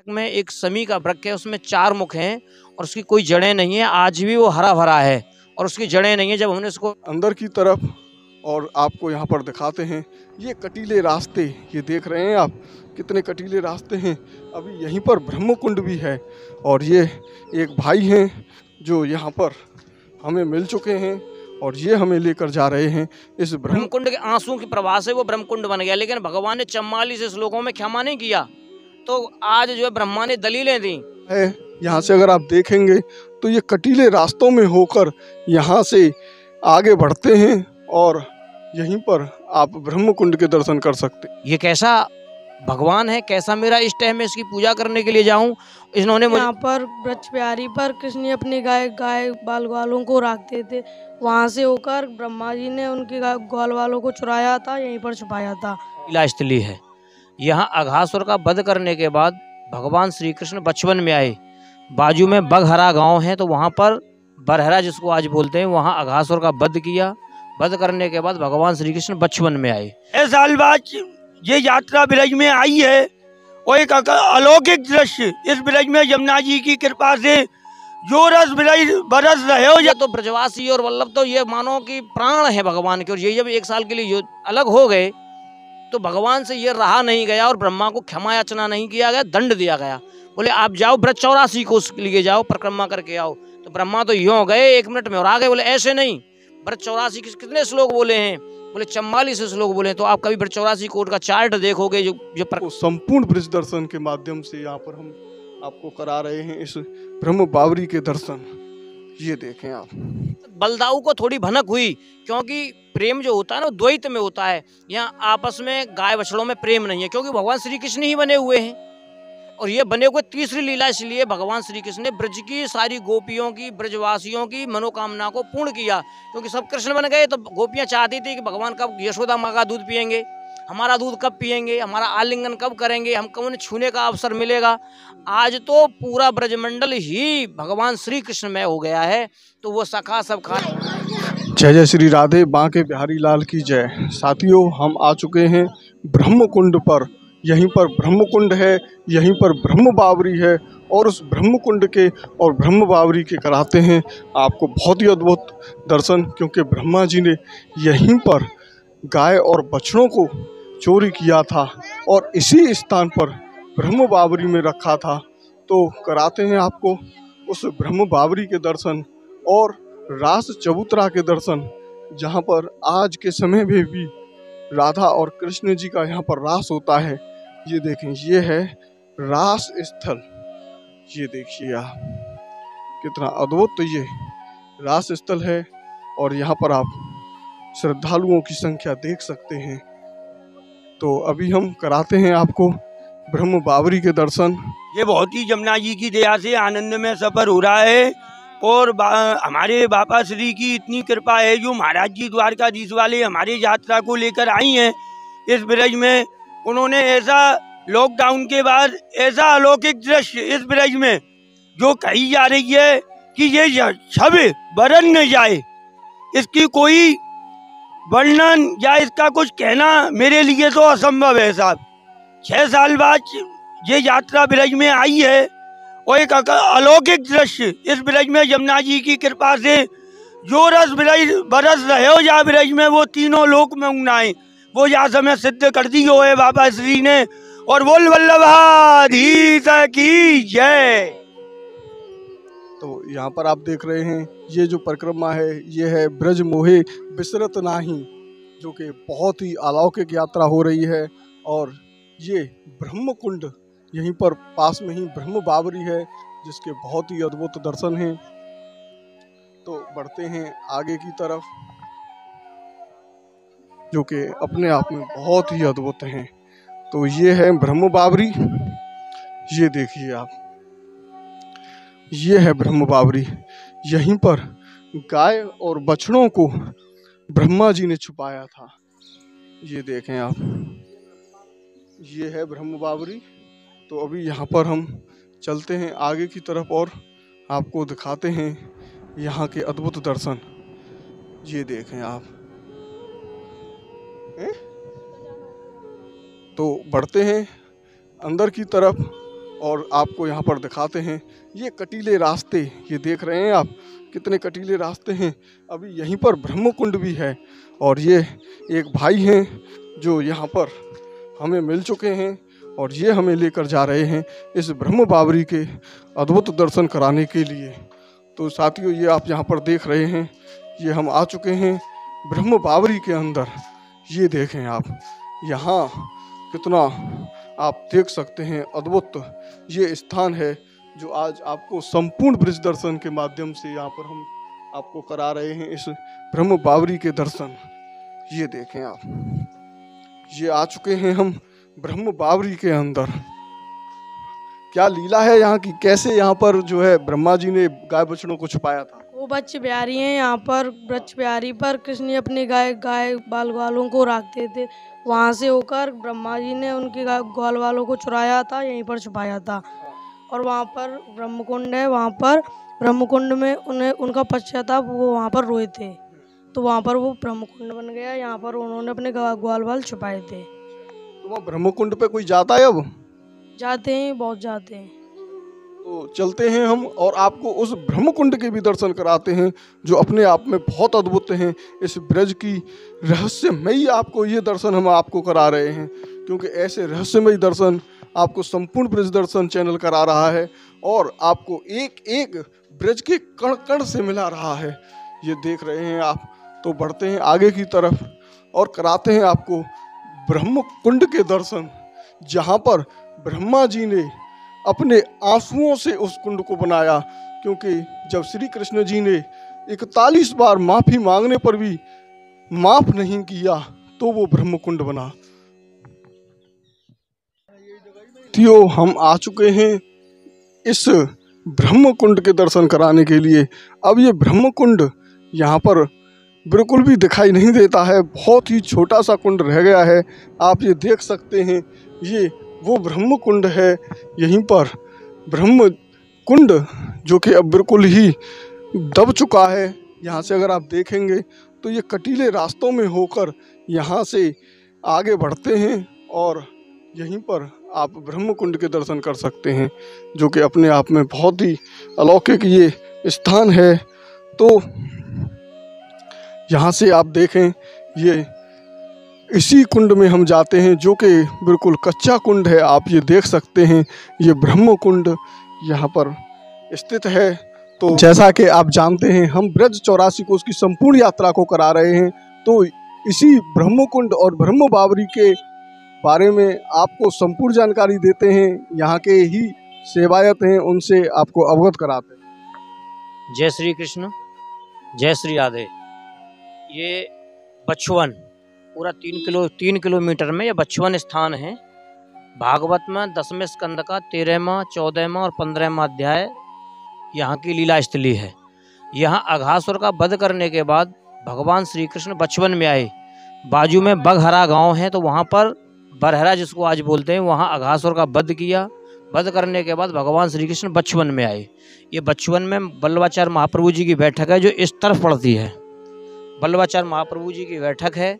में एक समी का वृक्ष है, उसमें 4 मुख हैं और उसकी कोई जड़ें नहीं है। आज भी वो हरा भरा है और उसकी जड़ें नहीं है। जब हमने उसको अंदर की तरफ और आपको यहाँ पर दिखाते हैं, ये कटीले रास्ते, ये देख रहे हैं आप कितने कटीले रास्ते हैं। अभी यहीं पर ब्रह्म कुंड भी है और ये एक भाई हैं जो यहाँ पर हमें मिल चुके हैं और ये हमें लेकर जा रहे हैं इस ब्रह्मकुंड के आंसू की प्रवाह से वो ब्रह्मकुंड बन गया। लेकिन भगवान ने 44 श्लोकों में क्षमा नहीं किया, तो आज जो है ब्रह्मा ने दलीलें दी है। यहाँ से अगर आप देखेंगे तो ये कटीले रास्तों में होकर यहाँ से आगे बढ़ते हैं और यहीं पर आप ब्रह्म कुंड के दर्शन कर सकते। ये कैसा भगवान है, कैसा मेरा इष्ट है, मैं इसकी पूजा करने के लिए जाऊं। इन्होंने यहाँ पर ब्रज बिहारी पर कृष्ण अपने गाय बाल ग्वालों को रखते थे। वहाँ से होकर ब्रह्मा जी ने उनके ग्वाल वालों को चुराया था, यहीं पर छुपाया था। लीला स्थली है। यहाँ अघासुर का वध करने के बाद भगवान श्री कृष्ण बचवन में आए। बाजू में बगहरा गांव है, तो वहाँ पर बरहरा जिसको आज बोलते हैं, वहाँ अघासुर का वध किया। वध करने के बाद भगवान श्री कृष्ण बचवन में आए। साल बाद ये यात्रा ब्रज में आई है और एक अलौकिक दृश्य इस ब्रज में यमुना जी की कृपा से जो रस ब्रज बरस रहे हो। ये तो ब्रजवासी और वल्लभ तो ये मानो कि प्राण है भगवान के, और ये जब 1 साल के लिए अलग हो गए तो भगवान से ये रहा नहीं गया और ब्रह्मा को क्षमा याचना नहीं किया गया, दंड दिया गया। बोले आप जाओ ब्रज 84 को उसके लिए जाओ, परिक्रमा करके आओ। तो ब्रह्मा तो यूं गए 1 मिनट में और आ गए। बोले ऐसे नहीं, ब्रज 84 कितने श्लोक बोले हैं? बोले 44 श्लोक बोले। तो आप कभी ब्रज 84 कोट का चार्ट देखोगे जो संपूर्ण ब्रज दर्शन के माध्यम से यहाँ पर हम आपको करा रहे हैं इस ब्रह्म बावरी के दर्शन। ये देखें आप। बलदाऊ को थोड़ी भनक हुई, क्योंकि प्रेम जो होता है ना द्वैत में होता है। यहाँ आपस में गाय बछड़ों में प्रेम नहीं है, क्योंकि भगवान श्री कृष्ण ही बने हुए हैं। और ये बने हुए तीसरी लीला इसलिए भगवान श्री कृष्ण ने ब्रज की सारी गोपियों की, ब्रजवासियों की मनोकामना को पूर्ण किया। क्योंकि सब कृष्ण बन गए तो गोपियां चाहती थी कि भगवान कब यशोदा माँ का दूध पियेंगे, हमारा दूध कब पियेंगे, हमारा आलिंगन कब करेंगे, हमको उन्हें छूने का अवसर मिलेगा। आज तो पूरा ब्रजमंडल ही भगवान श्री कृष्ण में हो गया है, तो वो सखा सब खा। जय जय श्री राधे, बांके बिहारी लाल की जय। साथियों, हम आ चुके हैं ब्रह्म कुंड पर। यहीं पर ब्रह्म कुंड है, यहीं पर ब्रह्म बावरी है और उस ब्रह्म कुंड के और ब्रह्म बावरी के कराते हैं आपको बहुत ही अद्भुत दर्शन। क्योंकि ब्रह्मा जी ने यहीं पर गाय और बछड़ों को चोरी किया था और इसी स्थान पर ब्रह्म बावरी में रखा था। तो कराते हैं आपको उस ब्रह्म बावरी के दर्शन और रास चबूतरा के दर्शन, जहाँ पर आज के समय में भी राधा और कृष्ण जी का यहाँ पर रास होता है। ये देखें, ये है रास स्थल। ये देखिए आप, कितना अद्भुत ये रास स्थल है और यहाँ पर आप श्रद्धालुओं की संख्या देख सकते हैं। तो अभी हम कराते हैं आपको ब्रह्म बावरी के दर्शन। ये बहुत ही यमुना जी की दया से आनंद में सफर हो रहा है और हमारे बाबा श्री की इतनी कृपा है, जो महाराज जी द्वारकाधीश वाले हमारे यात्रा को लेकर आई हैं इस ब्रज में। उन्होंने ऐसा लॉकडाउन के बाद ऐसा अलौकिक दृश्य इस ब्रज में जो कही जा रही है कि ये छब बरन न जाए, इसकी कोई वर्णन या इसका कुछ कहना मेरे लिए तो असंभव है साहब। 6 साल बाद ये यात्रा ब्रज में आई है और एक अलौकिक दृश्य इस ब्रज में यमुना जी की कृपा से जो रस ब्रज बरस रहे हो या ब्रज में, वो तीनों लोक में उगनाए वो या समय सिद्ध कर दी हो है बाबा श्री ने। और बोल वल्लभाधीश की जय। तो यहाँ पर आप देख रहे हैं ये जो परिक्रमा है, ये है ब्रज मोहे बिसरत नाही, जो कि बहुत ही अलौकिक यात्रा हो रही है। और ये ब्रह्म कुंड यहीं पर पास में ही ब्रह्म बावरी है, जिसके बहुत ही अद्भुत दर्शन हैं। तो बढ़ते हैं आगे की तरफ, जो कि अपने आप में बहुत ही अद्भुत हैं। तो ये है ब्रह्म बावरी। ये देखिए आप, ये है ब्रह्म बावरी। यहीं पर गाय और बछड़ों को ब्रह्मा जी ने छुपाया था। ये देखें आप, ये है ब्रह्म बावरी। तो अभी यहाँ पर हम चलते हैं आगे की तरफ और आपको दिखाते हैं यहाँ के अद्भुत दर्शन। ये देखें आप। तो बढ़ते हैं अंदर की तरफ और आपको यहाँ पर दिखाते हैं। ये कटीले रास्ते, ये देख रहे हैं आप कितने कटीले रास्ते हैं। अभी यहीं पर ब्रह्म कुंड भी है और ये एक भाई हैं जो यहाँ पर हमें मिल चुके हैं और ये हमें लेकर जा रहे हैं इस ब्रह्म बावरी के अद्भुत दर्शन कराने के लिए। तो साथियों, ये आप यहाँ पर देख रहे हैं, ये हम आ चुके हैं ब्रह्म बावरी के अंदर। ये देखें आप, यहाँ कितना आप देख सकते हैं अद्भुत ये स्थान है जो आज आपको संपूर्ण ब्रज दर्शन के माध्यम से यहाँ पर हम आपको करा रहे हैं इस ब्रह्म बावरी के दर्शन। ये देखें आप, ये आ चुके हैं हम ब्रह्म बावरी के अंदर। क्या लीला है यहाँ की, कैसे यहाँ पर जो है ब्रह्मा जी ने गाय बछड़ों को छुपाया था। वो ब्रज बिहारी हैं, यहाँ पर ब्रज बिहारी पर कृष्ण अपने गाय बाल ग्वालों को रखते थे। वहाँ से होकर ब्रह्मा जी ने उनके ग्वाल वालों को चुराया था, यहीं पर छुपाया था। और वहाँ पर ब्रह्मकुंड है, वहाँ पर ब्रह्मकुंड में उनका पश्चाताप वो वहाँ पर रोए थे, तो वहाँ पर वो ब्रह्मकुंड बन गया। यहाँ पर उन्होंने अपने ग्वाल वाल छुपाए थे। तो वहाँ ब्रह्मकुंड पे कोई जाता है? अब जाते हैं, बहुत जाते हैं। तो चलते हैं हम और आपको उस ब्रह्मकुंड के भी दर्शन कराते हैं जो अपने आप में बहुत अद्भुत हैं। इस ब्रज की रहस्यमयी आपको ये दर्शन हम आपको करा रहे हैं, क्योंकि ऐसे रहस्यमयी दर्शन आपको संपूर्ण ब्रज दर्शन चैनल करा रहा है और आपको एक एक ब्रज के कण कण से मिला रहा है। ये देख रहे हैं आप। तो बढ़ते हैं आगे की तरफ और कराते हैं आपको ब्रह्म कुंड के दर्शन, जहाँ पर ब्रह्मा जी ने अपने आंसुओं से उस कुंड को बनाया। क्योंकि जब श्री कृष्ण जी ने 41 बार माफ़ी मांगने पर भी माफ़ नहीं किया तो वो ब्रह्म कुंड बना। तो हम आ चुके हैं इस ब्रह्म कुंड के दर्शन कराने के लिए। अब ये ब्रह्म कुंड यहाँ पर बिल्कुल भी दिखाई नहीं देता है, बहुत ही छोटा सा कुंड रह गया है। आप ये देख सकते हैं, ये वो ब्रह्म कुंड है। यहीं पर ब्रह्म कुंड जो कि अब बिल्कुल ही दब चुका है। यहाँ से अगर आप देखेंगे तो ये कटीले रास्तों में होकर यहाँ से आगे बढ़ते हैं और यहीं पर आप ब्रह्म कुंड के दर्शन कर सकते हैं, जो कि अपने आप में बहुत ही अलौकिक ये स्थान है। तो यहाँ से आप देखें, ये इसी कुंड में हम जाते हैं जो कि बिल्कुल कच्चा कुंड है। आप ये देख सकते हैं, ये ब्रह्म कुंड यहाँ पर स्थित है। तो जैसा कि आप जानते हैं, हम ब्रज 84 को उसकी संपूर्ण यात्रा को करा रहे हैं। तो इसी ब्रह्म कुंड और ब्रह्म बावरी के बारे में आपको संपूर्ण जानकारी देते हैं। यहाँ के ही सेवायत हैं, उनसे आपको अवगत कराते हैं। जय श्री कृष्ण, जय श्री राधे। ये बछवन पूरा 3 किलोमीटर में ये बछवन स्थान है। भागवत में 10वें स्कंद का 13वां, 14वां और 15वां अध्याय यहाँ की लीला स्थली है। यहाँ अघासुर का वध करने के बाद भगवान श्री कृष्ण बछवन में आए। बाजू में बघहरा गांव है, तो वहाँ पर बरहरा जिसको आज बोलते हैं, वहाँ अघासुर का वध किया। वध करने के बाद भगवान श्री कृष्ण बछवन में आए। ये बछवन में बल्लवाचार्य महाप्रभु जी की बैठक है जो इस तरफ पड़ती है। बल्लवाचार्य महाप्रभु जी की बैठक है,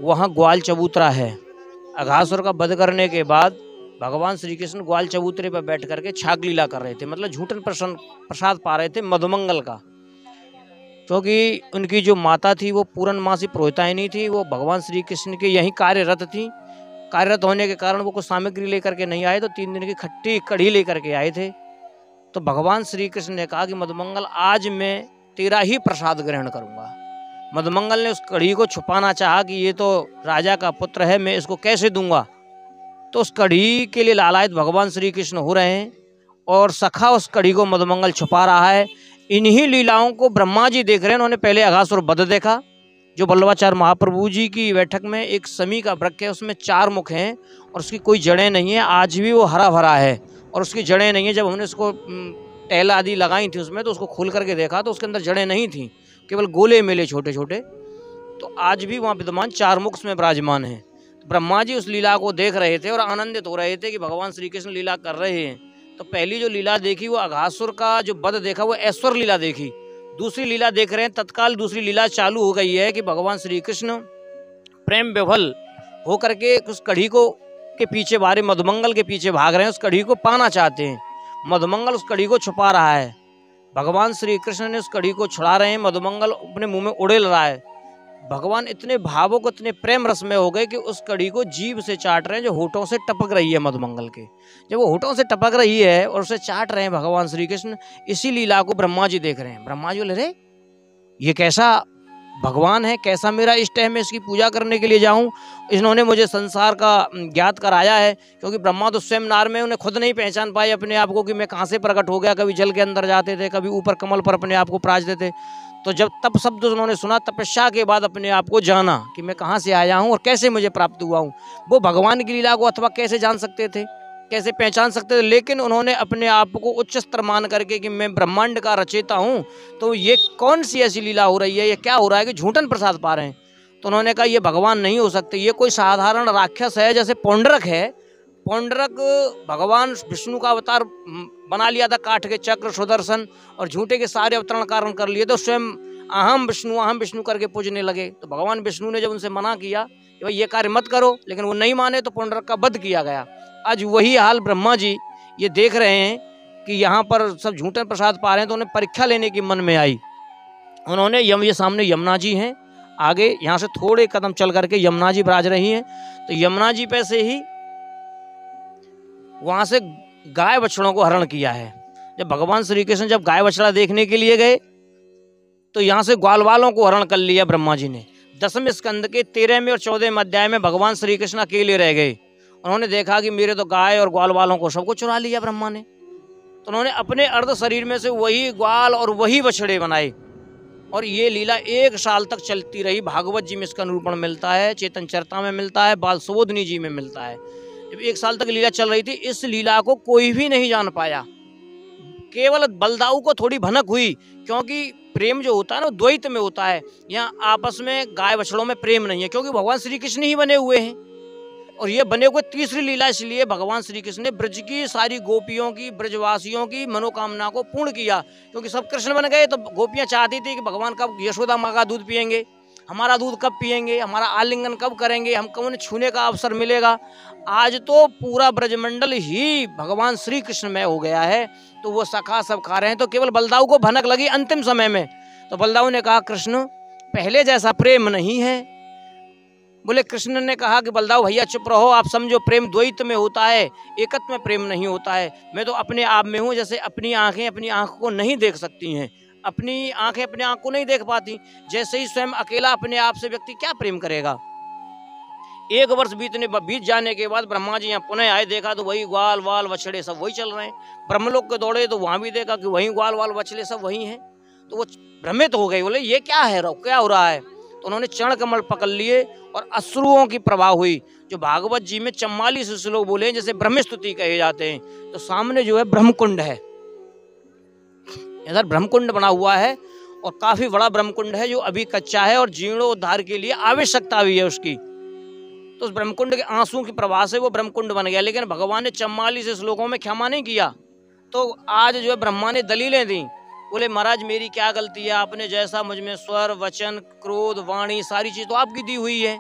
वहाँ ग्वाल चबूतरा है। अघासुर का वध करने के बाद भगवान श्री कृष्ण ग्वाल चबूतरे पर बैठ करके छाग लीला कर रहे थे, मतलब झूठन प्रसाद पा रहे थे मधुमंगल का। क्योंकि उनकी जो माता थी वो पूर्णमासी पुरोहिताइनी थी, वो भगवान श्री कृष्ण के यहीं कार्यरत थी। कार्यरत होने के कारण वो कुछ सामग्री लेकर के नहीं आए, तो 3 दिन की खट्टी कढ़ी लेकर के आए थे। तो भगवान श्री कृष्ण ने कहा कि मधुमंगल, आज मैं तेरा ही प्रसाद ग्रहण करूंगा। मधुमंगल ने उस कढ़ी को छुपाना चाहा कि ये तो राजा का पुत्र है, मैं इसको कैसे दूंगा। तो उस कढ़ी के लिए लालायत भगवान श्री कृष्ण हो रहे हैं और सखा उस कढ़ी को मधुमंगल छुपा रहा है। इन्हीं लीलाओं को ब्रह्मा जी देख रहे हैं। उन्होंने पहले अघासुर वध देखा, जो बल्लवाचार्य महाप्रभु जी की बैठक में एक समी का वृक्ष है, उसमें 4 मुख हैं और उसकी कोई जड़ें नहीं है। आज भी वो हरा भरा है और उसकी जड़ें नहीं है। जब हमने उसको टहल आदि लगाई थी उसमें, तो उसको खोल करके देखा तो उसके अंदर जड़ें नहीं थी, केवल गोले मेले छोटे छोटे। तो आज भी वहाँ विद्यमान 4 मुख में विराजमान हैं। ब्रह्मा जी उस लीला को देख रहे थे और आनंदित हो रहे थे कि भगवान श्री कृष्ण लीला कर रहे हैं। तो पहली जो लीला देखी वो अघासुर का जो वध देखा, वो ऐश्वर लीला देखी। दूसरी लीला देख रहे हैं, तत्काल दूसरी लीला चालू हो गई है कि भगवान श्री कृष्ण प्रेम विभल होकर के उस कढ़ी को के पीछे भारे मधुमंगल के पीछे भाग रहे हैं, उस कड़ी को पाना चाहते हैं। मधुमंगल उस कड़ी को छुपा रहा है, भगवान श्री कृष्ण ने उस कड़ी को छुड़ा रहे हैं, मधुमंगल अपने मुंह में उड़ेल रहा है। भगवान इतने भावुक, इतने प्रेम रस में हो गए कि उस कड़ी को जीभ से चाट रहे हैं, जो होठों से टपक रही है मधुमंगल के। जब वो होठों से टपक रही है और उसे चाट रहे हैं भगवान श्री कृष्ण, इसी लीला को ब्रह्मा जी देख रहे हैं। ब्रह्मा जी बोले, अरे ये कैसा भगवान है, कैसा मेरा इष्ट है, मैं इसकी पूजा करने के लिए जाऊं? इन्होंने मुझे संसार का ज्ञात कराया है, क्योंकि ब्रह्मा तो स्वयं नार में उन्हें खुद नहीं पहचान पाए अपने आप को कि मैं कहाँ से प्रकट हो गया। कभी जल के अंदर जाते थे, कभी ऊपर कमल पर अपने आप को प्राजते थे। तो जब तब शब्द उन्होंने सुना, तपस्या के बाद अपने आप को जाना कि मैं कहाँ से आया हूँ और कैसे मुझे प्राप्त हुआ हूँ। वो भगवान की लीला को अथवा कैसे जान सकते थे, कैसे पहचान सकते थे? लेकिन उन्होंने अपने आप को उच्च स्तर मान करके कि मैं ब्रह्मांड का रचयिता हूँ, तो ये कौन सी ऐसी लीला हो रही है, ये क्या हो रहा है कि झूठन प्रसाद पा रहे हैं। तो उन्होंने कहा ये भगवान नहीं हो सकते, ये कोई साधारण राक्षस है। जैसे पौंडरक है, पौंडरक भगवान विष्णु का अवतार बना लिया था, काठ के चक्र, सुदर्शन और झूठे के सारे अवतरण कारण कर लिए, तो स्वयं अहम विष्णु करके पूजने लगे। तो भगवान विष्णु ने जब उनसे मना किया कि भाई ये कार्य मत करो, लेकिन वो नहीं माने, तो पौंडरक का वध किया गया। आज वही हाल ब्रह्मा जी ये देख रहे हैं कि यहाँ पर सब झूठन प्रसाद पा रहे हैं, तो उन्हें परीक्षा लेने की मन में आई। उन्होंने ये सामने यमुना जी हैं, आगे यहाँ से थोड़े कदम चल करके यमुना जी विराज रही हैं, तो यमुना जी पे से ही वहाँ से गाय बछड़ों को हरण किया है। जब भगवान श्री कृष्ण जब गाय बछड़ा देखने के लिए गए, तो यहाँ से ग्वाल वालों को हरण कर लिया ब्रह्मा जी ने। 10वें स्कंद के 13वें और 14वें अध्याय में भगवान श्री कृष्ण अकेले रह गए। उन्होंने देखा कि मेरे तो गाय और ग्वाल वालों को सबको चुरा लिया ब्रह्मा ने। तो उन्होंने अपने अर्ध शरीर में से वही ग्वाल और वही बछड़े बनाए, और ये लीला 1 साल तक चलती रही। भागवत जी में इसका निरूपण मिलता है, चेतन चरिता में मिलता है, बाल सुबोधनी जी में मिलता है। जब 1 साल तक लीला चल रही थी, इस लीला को कोई भी नहीं जान पाया, केवल बलदाऊ को थोड़ी भनक हुई, क्योंकि प्रेम जो होता है ना द्वैत में होता है। यहाँ आपस में गाय बछड़ों में प्रेम नहीं है, क्योंकि भगवान श्री कृष्ण ही बने हुए हैं, और ये बने हुए तीसरी लीला इसलिए भगवान श्री कृष्ण ने ब्रज की सारी गोपियों की, ब्रजवासियों की मनोकामना को पूर्ण किया। क्योंकि सब कृष्ण बन गए, तो गोपियाँ चाहती थी कि भगवान कब यशोदा माँ का दूध पियेंगे, हमारा दूध कब पियेंगे, हमारा आलिंगन कब करेंगे, हमको उन्हें छूने का अवसर मिलेगा। आज तो पूरा ब्रजमंडल ही भगवान श्री कृष्ण में हो गया है, तो वो सखा सब खा रहे हैं। तो केवल बलदाऊ को भनक लगी अंतिम समय में, तो बलदाऊ ने कहा कृष्ण पहले जैसा प्रेम नहीं है। बोले कृष्ण ने कहा कि बलदाऊ भैया चुप रहो, आप समझो प्रेम द्वैत में होता है, एकत्व में प्रेम नहीं होता है। मैं तो अपने आप में हूँ, जैसे अपनी आंखें अपनी आंख को नहीं देख सकती हैं, अपनी आंखें अपने आंख को नहीं देख पाती, जैसे ही स्वयं अकेला अपने आप से व्यक्ति क्या प्रेम करेगा। 1 वर्ष बीत जाने के बाद ब्रह्मा जी यहाँ पुनः आए, देखा तो वही ग्वाल वाल बछड़े सब वही चल रहे हैं। ब्रह्मलोक के दौड़े तो वहाँ भी देखा कि वही ग्वाल वाल बछड़े सब वही हैं। तो वो भ्रमित हो गए, बोले ये क्या है, क्या हो रहा है। तो उन्होंने चरण कमल पकड़ लिए और अश्रुओं की प्रवाह हुई। जो भागवत जी में 44 श्लोक बोले जैसे ब्रह्म स्तुति कहे जाते हैं। तो सामने जो है ब्रह्मकुंड है, इधर ब्रह्मकुंड बना हुआ है, और काफी बड़ा ब्रह्मकुंड है जो अभी कच्चा है, और जीर्णोद्धार के लिए आवश्यकता भी है उसकी। तो उस ब्रह्मकुंड के आंसू की प्रवाह से वो ब्रह्मकुंड बन गया। लेकिन भगवान ने 44 श्लोकों में क्षमा नहीं किया। तो आज जो है ब्रह्मा ने दलीलें दी, बोले महाराज मेरी क्या गलती है, आपने जैसा मुझ में स्वर वचन क्रोध वाणी सारी चीज तो आपकी दी हुई है।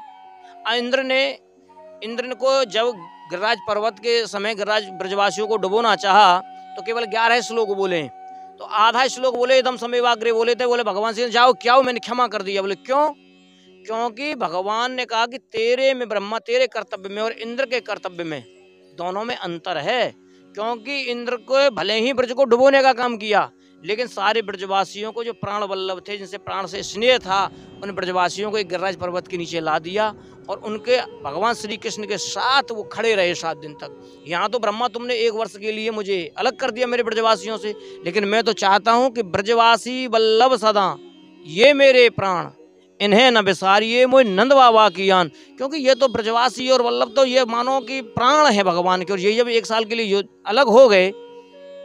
इंद्र को जब गिरिराज पर्वत के समय गिरिराज ब्रजवासियों को डुबोना चाहा, तो केवल 11 श्लोक बोले, तो आधा श्लोक बोले एकदम समेवाग्रे बोले थे। बोले भगवान से जाओ क्या हो, मैंने क्षमा कर दिया। बोले क्यों? क्योंकि भगवान ने कहा कि तेरे में ब्रह्मा तेरे कर्तव्य में और इंद्र के कर्तव्य में दोनों में अंतर है। क्योंकि इंद्र को भले ही ब्रज को डुबोने का काम किया, लेकिन सारे ब्रजवासियों को जो प्राण वल्लभ थे, जिनसे प्राण से स्नेह था, उन ब्रजवासियों को एक गिरिराज पर्वत के नीचे ला दिया, और उनके भगवान श्री कृष्ण के साथ वो खड़े रहे 7 दिन तक। यहाँ तो ब्रह्मा तुमने 1 वर्ष के लिए मुझे अलग कर दिया मेरे ब्रजवासियों से, लेकिन मैं तो चाहता हूँ कि ब्रजवासी वल्लभ सदा ये मेरे प्राण इन्हें न बिसारिए मोय नंद बाबा की आन। क्योंकि ये तो ब्रजवासी और वल्लभ तो ये मानो कि प्राण है भगवान के, और ये जब 1 साल के लिए अलग हो गए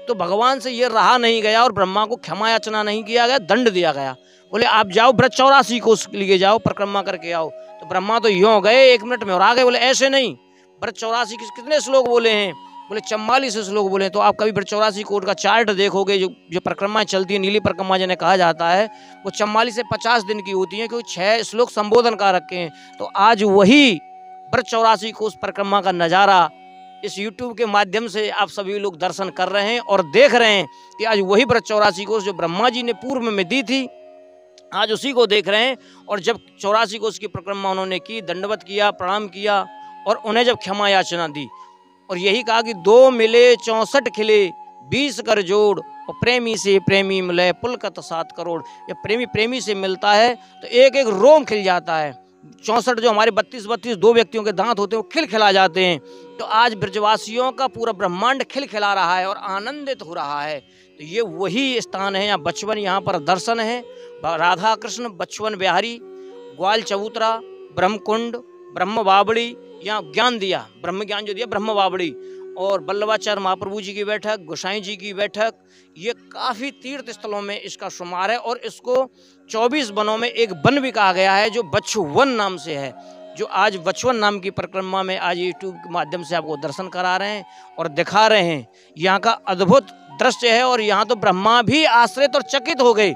तो भगवान से ये रहा नहीं गया, और ब्रह्मा को क्षमा याचना नहीं किया गया, दंड दिया गया। बोले आप जाओ ब्रज 84 को लिए जाओ, परिक्रमा करके आओ। तो ब्रह्मा तो यूं गए 1 मिनट में और आ गए। बोले ऐसे नहीं, ब्रज 84 कितने श्लोक बोले हैं? बोले 44 श्लोक बोले। तो आप कभी ब्रज 84 कोट का चार्ट देखोगे, जो परिक्रमा चलती है, नीली परिक्रमा जिन्हें कहा जाता है, वो 44 से 50 दिन की होती है, क्योंकि 6 श्लोक संबोधन का रखे हैं। तो आज वही ब्रज 84 कोस परिक्रमा का नज़ारा इस YouTube के माध्यम से आप सभी लोग दर्शन कर रहे हैं और देख रहे हैं कि आज वही ब्रज 84 कोस जो ब्रह्मा जी ने पूर्व में दी थी, आज उसी को देख रहे हैं। और जब 84 कोस की परिक्रमा उन्होंने की, दंडवत किया, प्रणाम किया और उन्हें जब क्षमा याचना दी और यही कहा कि 2 मिले 64 खिले 20 कर जोड़ और प्रेमी से प्रेमी मिले पुलकत 7 करोड़। जब प्रेमी प्रेमी से मिलता है तो एक एक रोम खिल जाता है। 64 जो हमारे 32 2 व्यक्तियों के दांत होते हैं वो खिलखिला जाते हैं। तो आज ब्रजवासियों का पूरा ब्रह्मांड खिलखिला रहा है और आनंदित हो रहा है। तो ये वही स्थान है, यहाँ बचवन, यहाँ पर दर्शन है। राधा कृष्ण बचवन बिहारी, ग्वाल चबूतरा, ब्रह्मकुंड, ब्रह्म बावड़ी, यहाँ ज्ञान दिया, ब्रह्म ज्ञान जो दिया ब्रह्म बावड़ी, और बल्लभाचार्य महाप्रभु जी की बैठक, गोसाई जी की बैठक, ये काफ़ी तीर्थ स्थलों में इसका शुमार है। और इसको 24 वनों में एक वन भी कहा गया है जो बछवन नाम से है, जो आज बछवन नाम की परिक्रमा में आज यूट्यूब के माध्यम से आपको दर्शन करा रहे हैं और दिखा रहे हैं। यहाँ का अद्भुत दृश्य है और यहाँ तो ब्रह्मा भी आश्रित और चकित हो गए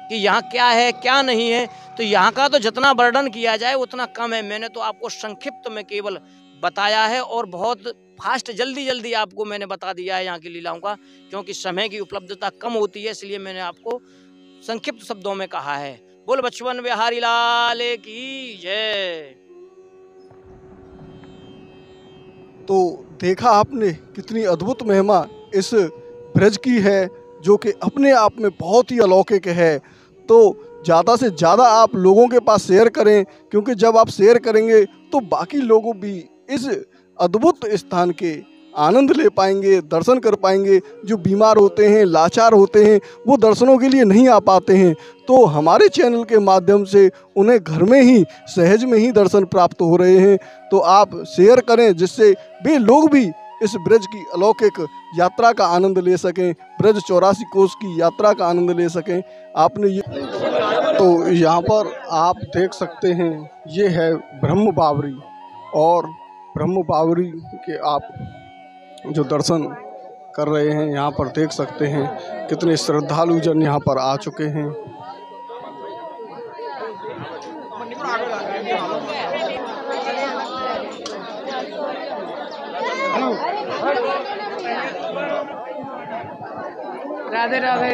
कि यहाँ क्या है क्या नहीं है। तो यहाँ का तो जितना वर्णन किया जाए उतना कम है। मैंने तो आपको संक्षिप्त में केवल बताया है और बहुत फास्ट जल्दी आपको मैंने बता दिया है यहाँ की लीलाओं का, क्योंकि समय की उपलब्धता कम होती है, इसलिए मैंने आपको संक्षिप्त शब्दों में कहा है। बोल बचवन बिहारी लाल की जय। तो देखा आपने कितनी अद्भुत महिमा इस ब्रज की है, जो कि अपने आप में बहुत ही अलौकिक है। तो ज़्यादा से ज़्यादा आप लोगों के पास शेयर करें, क्योंकि जब आप शेयर करेंगे तो बाकी लोगों भी इस अद्भुत स्थान के आनंद ले पाएंगे, दर्शन कर पाएंगे। जो बीमार होते हैं, लाचार होते हैं, वो दर्शनों के लिए नहीं आ पाते हैं, तो हमारे चैनल के माध्यम से उन्हें घर में ही सहज में ही दर्शन प्राप्त हो रहे हैं। तो आप शेयर करें जिससे वे लोग भी इस ब्रज की अलौकिक यात्रा का आनंद ले सकें, ब्रज 84 कोस की यात्रा का आनंद ले सकें। आपने ये तो यहाँ पर आप देख सकते हैं, ये है ब्रह्म बावरी, और ब्रह्म बावरी के आप जो दर्शन कर रहे हैं यहाँ पर देख सकते हैं कितने श्रद्धालु जन यहाँ पर आ चुके हैं। राधे राधे।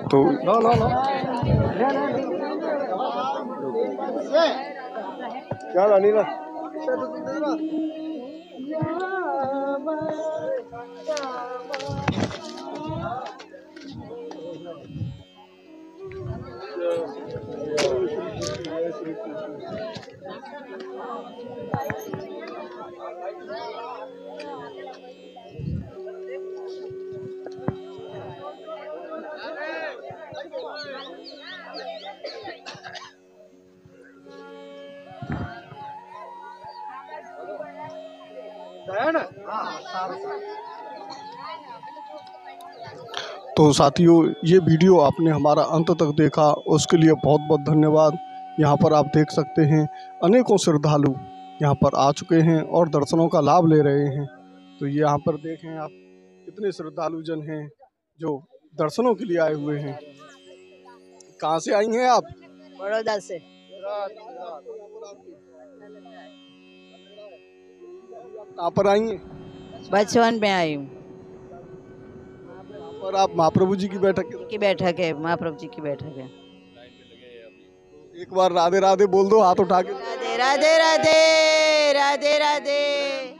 तो क्या रानी ना तो साथियों, ये वीडियो आपने हमारा अंत तक देखा, उसके लिए बहुत बहुत धन्यवाद। यहाँ पर आप देख सकते हैं अनेकों श्रद्धालु यहाँ पर आ चुके हैं और दर्शनों का लाभ ले रहे हैं। तो ये यहाँ पर देखें आप कितने श्रद्धालु जन हैं जो दर्शनों के लिए आए हुए हैं। कहाँ से आई हैं आप? बड़ौदा से। कहाँ पर आई हैं? बचवन में आई हूँ। और आप महाप्रभु जी की बैठक है, महाप्रभु जी की बैठक है। एक बार राधे राधे बोल दो हाथ उठा के। राधे राधे राधे राधे राधे।